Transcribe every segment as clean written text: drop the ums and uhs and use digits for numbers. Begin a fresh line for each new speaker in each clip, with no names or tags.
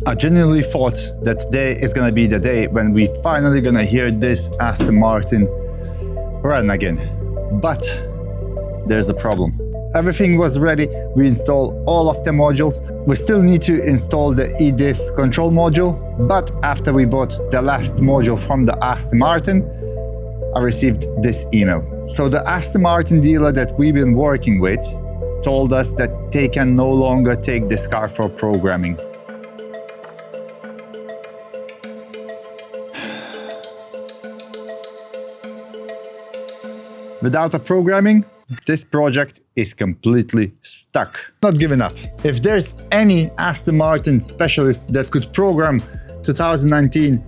I genuinely thought that today is gonna be the day when we finally gonna hear this Aston Martin run again. But there's a problem. Everything was ready, we installed all of the modules. We still need to install the eDiff control module, but after we bought the last module from the Aston Martin, I received this email. So the Aston Martin dealer that we've been working with told us that they can no longer take this car for programming. Without a programming, this project is completely stuck. Not giving up. If there's any Aston Martin specialist that could program 2019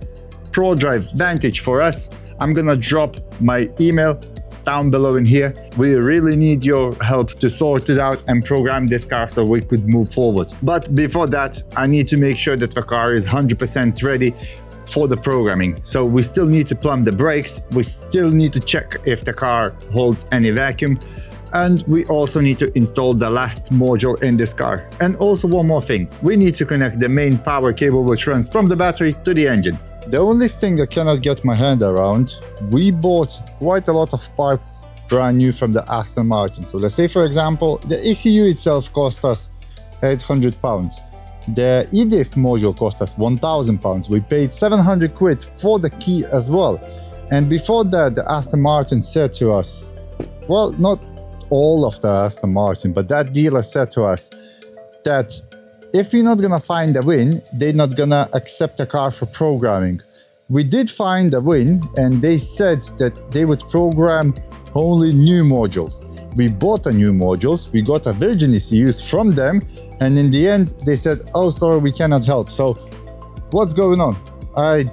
Prodrive Vantage for us, I'm gonna drop my email down below in here. We really need your help to sort it out and program this car so we could move forward. But before that, I need to make sure that the car is 100% ready for the programming. So we still need to plumb the brakes, we still need to check if the car holds any vacuum, and we also need to install the last module in this car. And also one more thing, we need to connect the main power cable which runs from the battery to the engine. The only thing I cannot get my hand around, we bought quite a lot of parts brand new from the Aston Martin. So let's say for example, the ECU itself cost us £800. The eDiff module cost us £1,000. We paid 700 quid for the key as well. And before that, the Aston Martin said to us, well, not all of the Aston Martin, but that dealer said to us that if you're not gonna find a win, they're not gonna accept the car for programming. We did find a win, and they said that they would program only new modules. We bought a new modules, we got a virgin ECUs from them, and in the end they said, oh sorry, we cannot help. So what's going on? I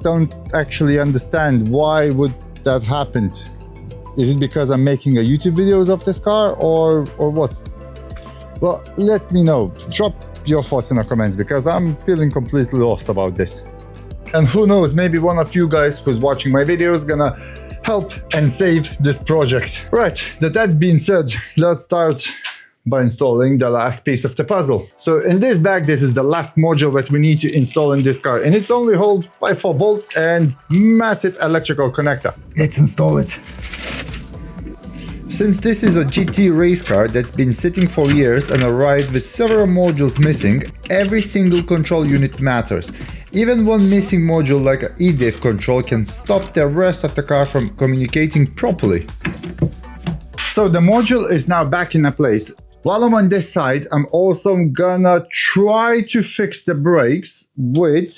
don't actually understand why would that happen. Is it because I'm making a YouTube videos of this car or what's? Well, let me know. Drop your thoughts in the comments because I'm feeling completely lost about this. And who knows, maybe one of you guys who's watching my videos gonna help and save this project. Right, that's being said, let's start by installing the last piece of the puzzle. So in this bag, this is the last module that we need to install in this car, and it's only held by 4 bolts and massive electrical connector. Let's install it. Since this is a GT race car that's been sitting for years and arrived with several modules missing, every single control unit matters. Even one missing module like an eDiff control can stop the rest of the car from communicating properly. So the module is now back in place. While I'm on this side, I'm also gonna try to fix the brakes with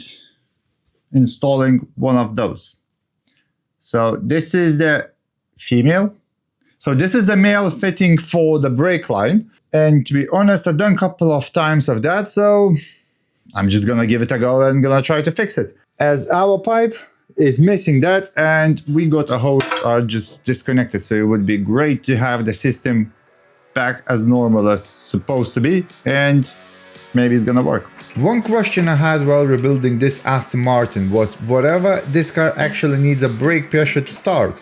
installing one of those. So this is the female. So this is the male fitting for the brake line. And to be honest, I've done a couple of times of that, so I'm just gonna give it a go and gonna try to fix it. As our pipe is missing that, and we got a hose just disconnected, so it would be great to have the system back as normal as supposed to be, and maybe it's gonna work. One question I had while rebuilding this Aston Martin was whatever this car actually needs a brake pressure to start.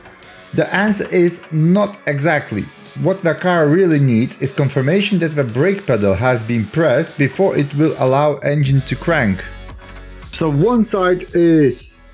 The answer is not exactly. What the car really needs is confirmation that the brake pedal has been pressed before it will allow engine to crank. So one side is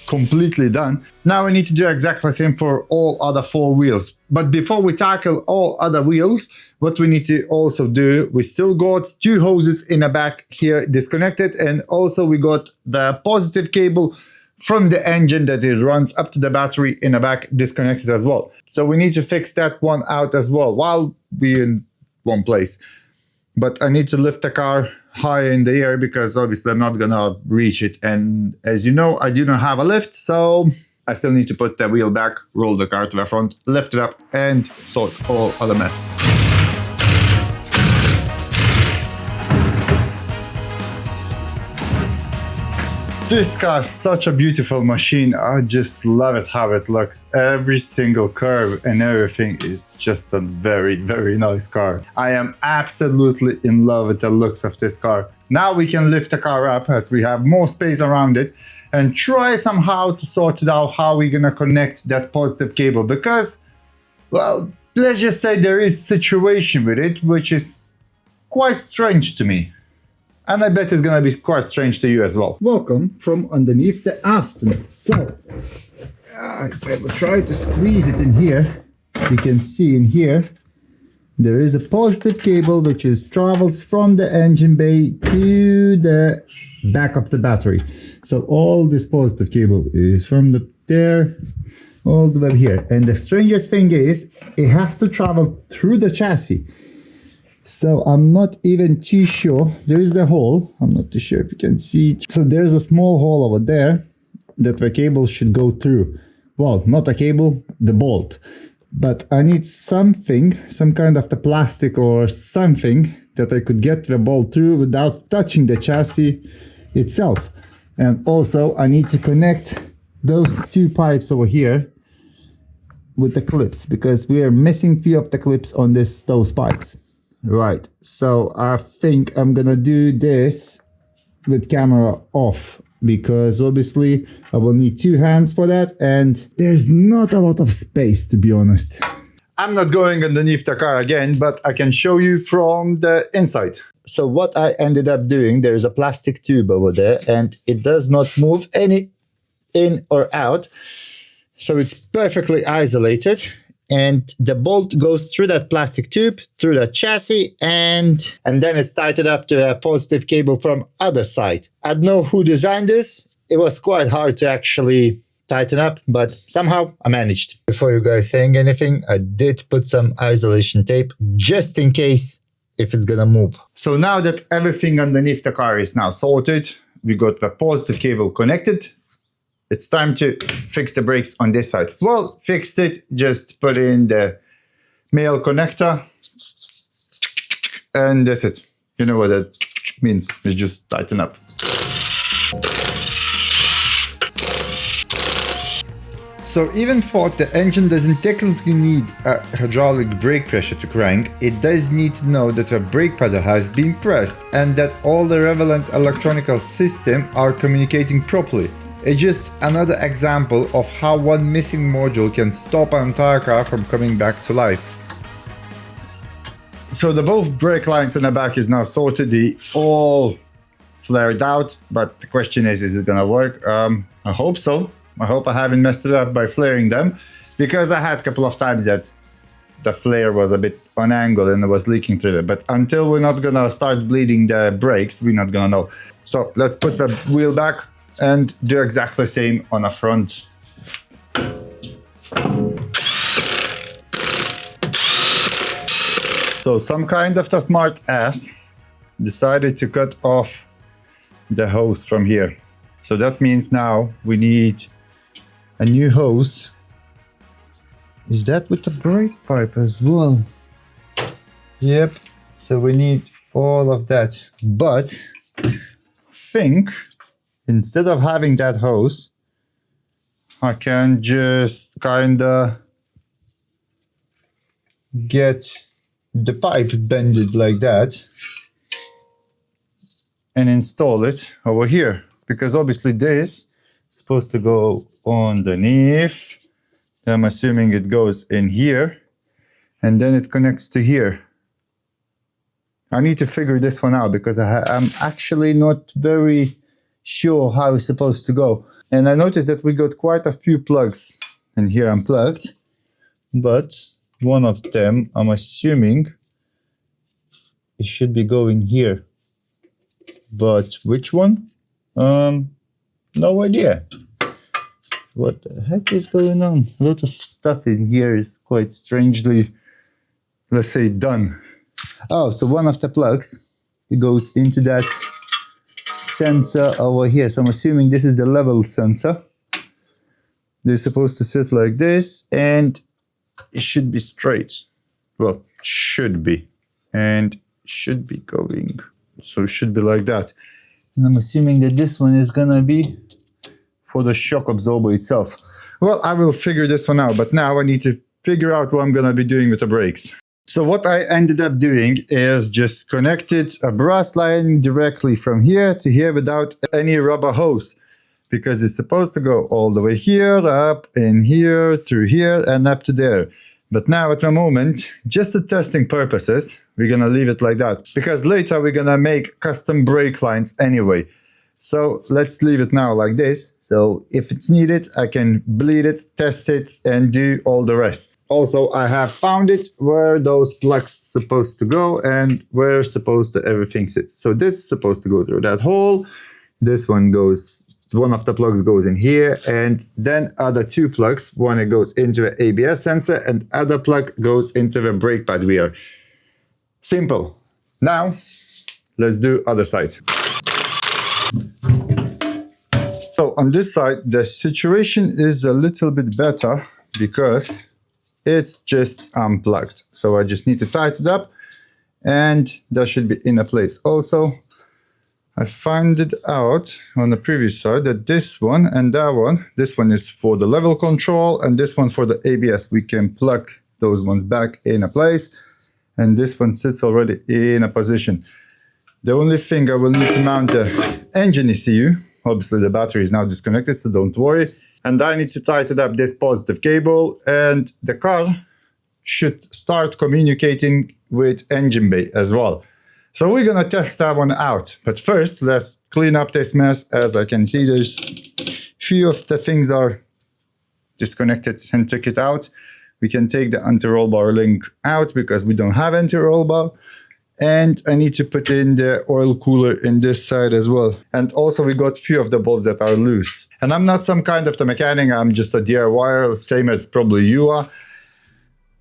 completely done. Now we need to do exactly the same for all other 4 wheels. But before we tackle all other wheels, what we need to also do, we still got 2 hoses in the back here disconnected, and also we got the positive cable from the engine that it runs up to the battery in the back disconnected as well. So we need to fix that one out as well while we're in one place. But I need to lift the car high in the air because obviously I'm not gonna reach it. And as you know, I do not have a lift, so I still need to put the wheel back, roll the car to the front, lift it up and sort all other mess. This car is such a beautiful machine. I just love it how it looks. Every single curve and everything is just a very, very nice car. I am absolutely in love with the looks of this car. Now we can lift the car up as we have more space around it and try somehow to sort it out how we're gonna connect that positive cable, because, well, let's just say there is a situation with it which is quite strange to me. And I bet it's gonna be quite strange to you as well. Welcome from underneath the Aston. So, if I will try to squeeze it in here, you can see in here, there is a positive cable which travels from the engine bay to the back of the battery. So all this positive cable is from there all the way here. And the strangest thing is, it has to travel through the chassis. So I'm not even too sure. There is the hole. I'm not too sure if you can see it. So there's a small hole over there that the cable should go through. Well, not a cable, the bolt. But I need something, some kind of the plastic or something that I could get the bolt through without touching the chassis itself. And also I need to connect those two pipes over here with the clips, because we are missing few of the clips on those pipes. Right, so I think I'm gonna do this with camera off, because obviously I will need two hands for that, and there's not a lot of space, to be honest. I'm not going underneath the car again, but I can show you from the inside. So what I ended up doing, there's a plastic tube over there, and it does not move any in or out. So it's perfectly isolated. And the bolt goes through that plastic tube, through the chassis, and then it's tightened up to a positive cable from other side. I don't know who designed this. It was quite hard to actually tighten up, but somehow I managed. Before you guys saying anything, I did put some isolation tape just in case if it's gonna move. So now that everything underneath the car is now sorted, we got the positive cable connected. It's time to fix the brakes on this side. Well, fixed it, just put in the male connector, and that's it. You know what that means, it's just tighten up. So even though the engine doesn't technically need a hydraulic brake pressure to crank, it does need to know that the brake pedal has been pressed and that all the relevant electronic systems are communicating properly. It's just another example of how one missing module can stop an entire car from coming back to life. So the both brake lines in the back is now sorted, they all flared out, but the question is it gonna work? I hope so. I hope I haven't messed it up by flaring them, because I had a couple of times that the flare was a bit on angle and it was leaking through it. But until we're not gonna start bleeding the brakes, we're not gonna know. So let's put the wheel back and do exactly the same on the front. So some kind of the smart ass decided to cut off the hose from here. So that means now we need a new hose. Is that with the brake pipe as well? Yep. So we need all of that. But I think instead of having that hose, I can just kinda get the pipe bended like that and install it over here, because obviously this is supposed to go underneath. I'm assuming it goes in here and then it connects to here. I need to figure this one out because I'm actually not very sure how it's supposed to go. And I noticed that we got quite a few plugs in here unplugged, but one of them, I'm assuming it should be going here. But which one? No idea. What the heck is going on? A lot of stuff in here is quite strangely, let's say, done. Oh, so one of the plugs, it goes into that sensor over here. So I'm assuming this is the level sensor. They're supposed to sit like this and it should be straight. Well, should be. And should be going. So it should be like that. And I'm assuming that this one is gonna be for the shock absorber itself. Well, I will figure this one out, but now I need to figure out what I'm gonna be doing with the brakes. So what I ended up doing is just connected a brass line directly from here to here without any rubber hose, because it's supposed to go all the way here, up in here, through here, and up to there. But now at the moment, just for testing purposes, we're gonna leave it like that. Because later we're gonna make custom brake lines anyway. So let's leave it now like this. So if it's needed, I can bleed it, test it, and do all the rest. Also, I have found it where those plugs supposed to go and where supposed to everything sits. So this is supposed to go through that hole. This one goes, one of the plugs goes in here, and then other two plugs. One it goes into the ABS sensor and other plug goes into the brake pad weir. Simple. Now, let's do other side. So on this side, the situation is a little bit better because it's just unplugged. So I just need to tighten it up and that should be in a place. Also, I found it out on the previous side that this one and that one, this one is for the level control and this one for the ABS. We can plug those ones back in a place and this one sits already in a position. The only thing I will need to mount the engine ECU. Obviously the battery is now disconnected, so don't worry. And I need to tighten up this positive cable and the car should start communicating with engine bay as well. So we're gonna test that one out. But first, let's clean up this mess. As I can see, there's few of the things are disconnected and took it out. We can take the anti-roll bar link out because we don't have anti-roll bar. And I need to put in the oil cooler in this side as well. And also we got a few of the bolts that are loose. And I'm not some kind of the mechanic, I'm just a DIYer, same as probably you are.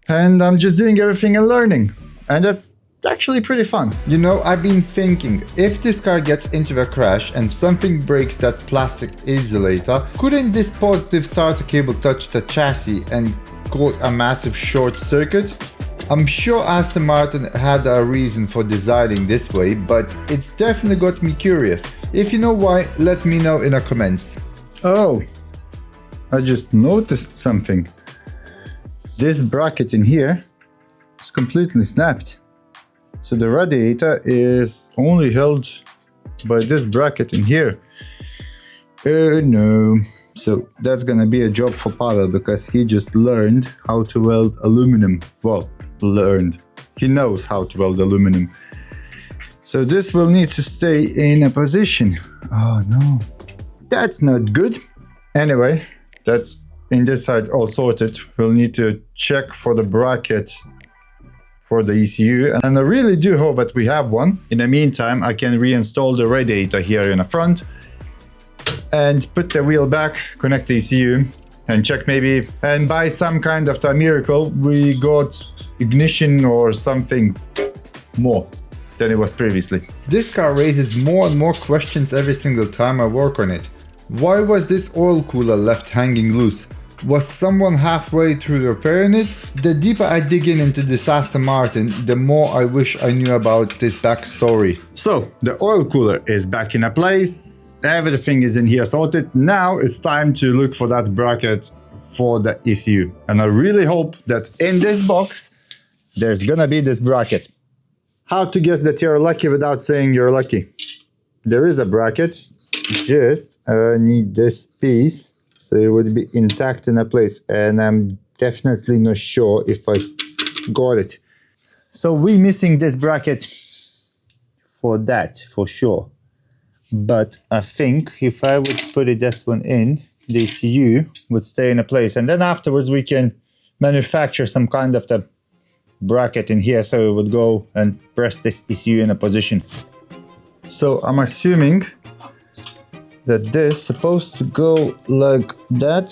And I'm just doing everything and learning. And that's actually pretty fun. You know, I've been thinking, if this car gets into a crash and something breaks that plastic insulator, couldn't this positive starter cable touch the chassis and cause a massive short circuit? I'm sure Aston Martin had a reason for designing this way, but it's definitely got me curious. If you know why, let me know in the comments. Oh, I just noticed something. This bracket in here is completely snapped. So the radiator is only held by this bracket in here. Oh no. So that's gonna be a job for Pavel because he just learned how to weld aluminum. Well, learned. He knows how to weld aluminum. So this will need to stay in a position. Oh no, that's not good. Anyway, that's in this side all sorted. We'll need to check for the bracket for the ECU. And I really do hope that we have one. In the meantime, I can reinstall the radiator here in the front and put the wheel back, connect the ECU and check maybe, and by some kind of a miracle, we got ignition or something more than it was previously. This car raises more and more questions every single time I work on it. Why was this oil cooler left hanging loose? Was someone halfway through repairing it? The deeper I dig into this Aston Martin, the more I wish I knew about this backstory. So, the oil cooler is back in a place, everything is in here sorted. Now it's time to look for that bracket for the ECU. And I really hope that in this box, there's gonna be this bracket. How to guess that you're lucky without saying you're lucky? There is a bracket, just need this piece. So it would be intact in a place, and I'm definitely not sure if I got it. So we're missing this bracket for that, for sure. But I think if I would put this one in, the ECU would stay in a place. And then afterwards we can manufacture some kind of the bracket in here, so it would go and press this ECU in a position. So I'm assuming that this is supposed to go like that,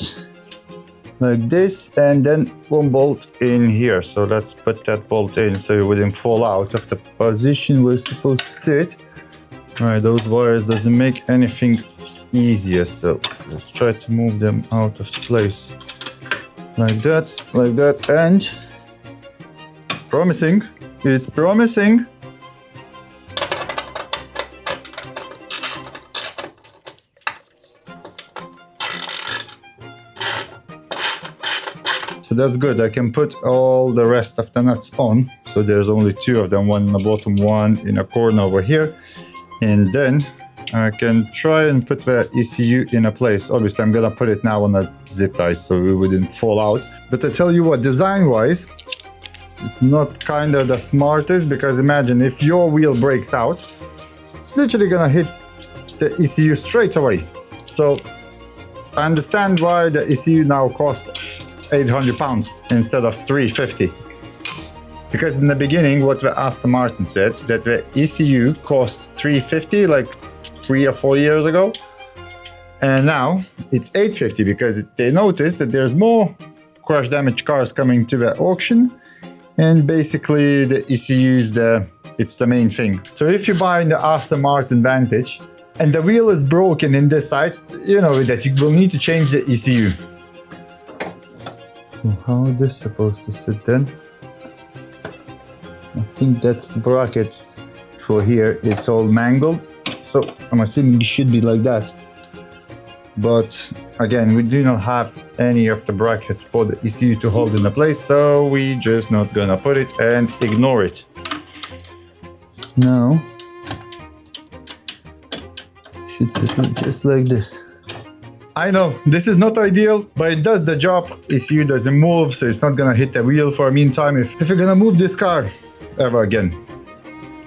like this, and then one bolt in here. So let's put that bolt in so it wouldn't fall out of the position we're supposed to sit. All right, those wires doesn't make anything easier, so let's try to move them out of place like that, and promising, it's promising. So that's good. I can put all the rest of the nuts on. So there's only two of them, one in the bottom, one in a corner over here. And then I can try and put the ECU in a place. Obviously, I'm gonna put it now on a zip tie so it wouldn't fall out. But I tell you what, design-wise, it's not kind of the smartest, because imagine if your wheel breaks out, it's literally gonna hit the ECU straight away. So I understand why the ECU now costs £800 instead of £350. Because in the beginning, what the Aston Martin said, that the ECU cost £350 like 3 or 4 years ago, and now it's £850 because they noticed that there's more crash damage cars coming to the auction, and basically the ECU is it's the main thing. So if you buy the Aston Martin Vantage and the wheel is broken in this side, you know that you will need to change the ECU. So how is this supposed to sit then? I think that bracket for here, it's all mangled. So I'm assuming it should be like that. But again, we do not have any of the brackets for the ECU to hold in the place, so we just not gonna put it and ignore it. Now, should sit just like this. I know, this is not ideal, but it does the job. ECU doesn't move, so it's not gonna hit the wheel for a meantime if you're gonna move this car ever again,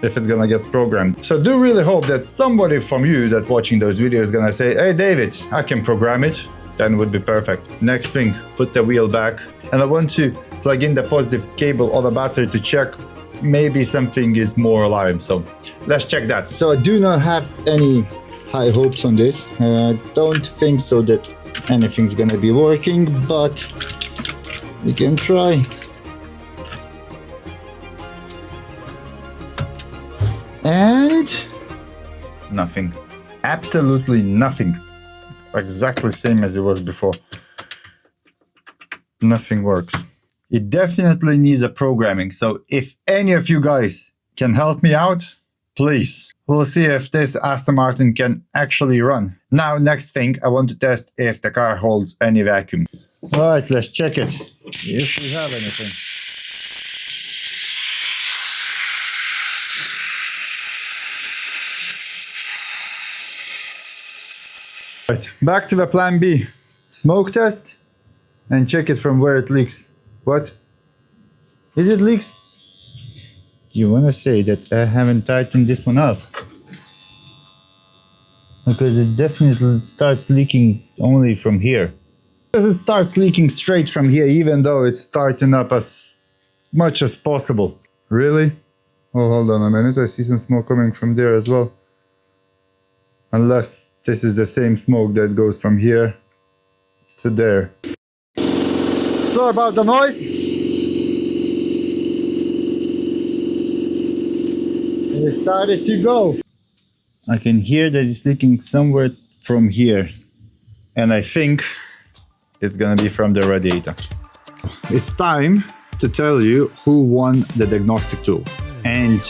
if it's gonna get programmed. So I do really hope that somebody from you that watching those videos is gonna say, hey David, I can program it, then would be perfect. Next thing, put the wheel back, and I want to plug in the positive cable on the battery to check maybe something is more alive. So let's check that. So I do not have any high hopes on this. I don't think so that anything's gonna be working, but we can try. And nothing, absolutely nothing, exactly same as it was before. Nothing works. It definitely needs a programming, so if any of you guys can help me out, please. We'll see if this Aston Martin can actually run. Now, next thing, I want to test if the car holds any vacuum. Alright, let's check it, if we have anything. Right, back to the plan B. Smoke test and check it from where it leaks. What? Is it leaks? You wanna say that I haven't tightened this one up? Because it definitely starts leaking only from here. Because it starts leaking straight from here, even though it's tightened up as much as possible. Really? Oh, hold on a minute, I see some smoke coming from there as well. Unless this is the same smoke that goes from here to there. Sorry about the noise. It started to go. I can hear that it's leaking somewhere from here. And I think it's gonna be from the radiator. It's time to tell you who won the diagnostic tool. And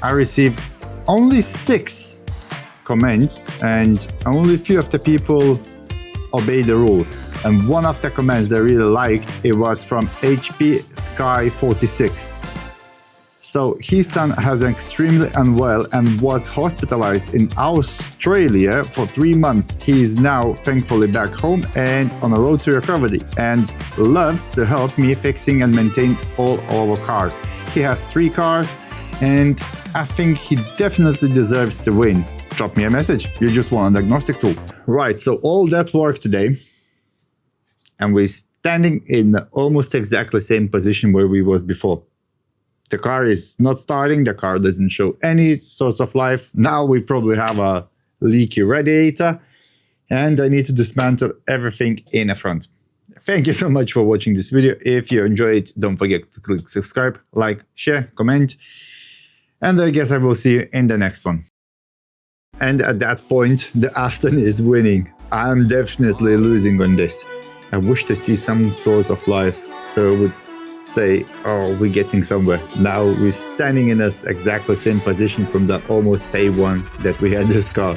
I received only 6 comments, and only a few of the people obey the rules. And one of the comments that I really liked, it was from HP Sky 46. So his son has extremely unwell and was hospitalized in Australia for 3 months. He is now thankfully back home and on a road to recovery, and loves to help me fixing and maintain all our cars. He has 3 cars, and I think he definitely deserves to win. Drop me a message, you just won a diagnostic tool. Right, so all that work today, and we're standing in almost exactly same position where we was before. The car is not starting, the car doesn't show any sorts of life. Now we probably have a leaky radiator, and I need to dismantle everything in the front. Thank you so much for watching this video. If you enjoyed it, don't forget to click subscribe, like, share, comment, and I guess I will see you in the next one. And at that point, the Aston is winning. I'm definitely losing on this. I wish to see some sort of life, so I would say, oh, we're getting somewhere. Now we're standing in a exactly same position from the almost day one that we had this car.